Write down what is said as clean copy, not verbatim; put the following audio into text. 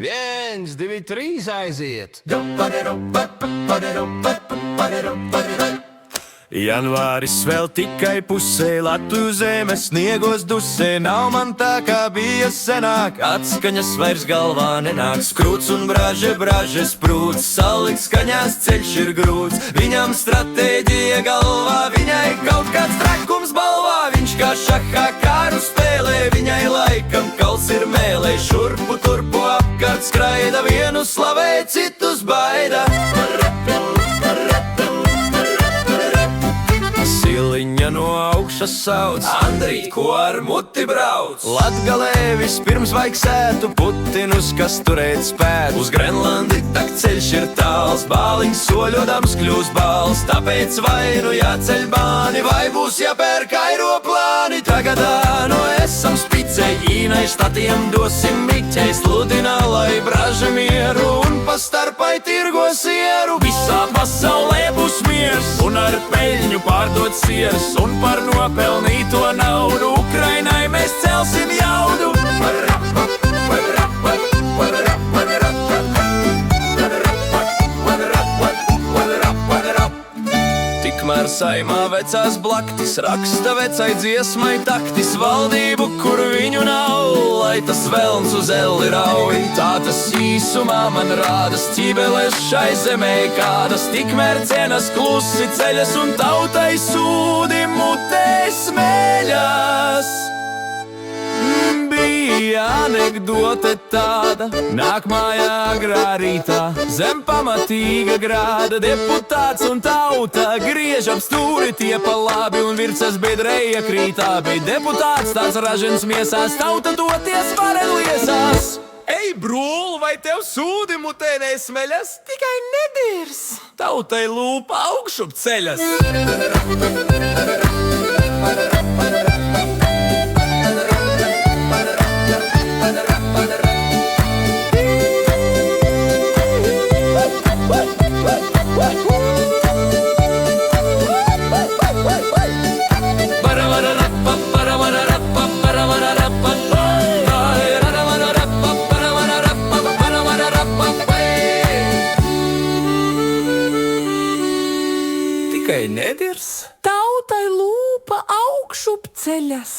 Viens, divi, trīs aiziet! Janvāris vēl tikai pusē, Latviju zeme sniegos dusē. Nav man tā kā bija senāk, atskaņas vairs galvā nenāk. Skrūts un braže, braže sprūts, salikt skaņās ceļš ir grūts. Viņam stratēģija galvā, viņai kaut kāds trakums balvā. Viņš kā šahā kāru spēlē, viņai laikam kauls ir mēlē. Šurpu turpu apkārt skraida, vienu slavē, citus baida. Siliņa no augšas sauc, Andrīt, ko ar muti brauc? Latgalē vispirms vajag sētu putinus, kas turēt spētu. Uz Grenlandi tak ceļš ir tāls, bāliņš soļodams kļūs bāls. Tāpēc vai nu jāceļ bāni, vai būs jāpērk aeroplāni. Tagadā no esam spicei, īnai štatiem dosim miķei. Sludina, lai braža mieru un pa starpai tirgo sieru. Visā pasaulē būs miers un ar peļņu pārdot sieras. Un par nopelnīto naudu Ukrainai mēs celsim jaudu. Tikmēr saimā vecās blaktis raksta vecai dziesmai taktis. Valdību, kur viņu nav, lai tas velns uz elli rauj. Tā tas īsumā man rādas, ķībeles šai zemē kādas. Tikmēr cenas klusi ceļas un tautai sūdi mutē smēļas. Bija anekdote tāda, nāk mājā agrā rītā. Zem pamatīga grāda deputāts un tauta griež ap stūri tie pa labi un virces biedreja krītā. Bija deputāts tāds ražens miesās, tauta toties varen liesās. Ei, brūl, vai tev sūdi mutē nesmeļas? Tikai nedirs, tautai lūpa augšup ceļas. Tikai nedirs, tautai lūpa augšup ceļas.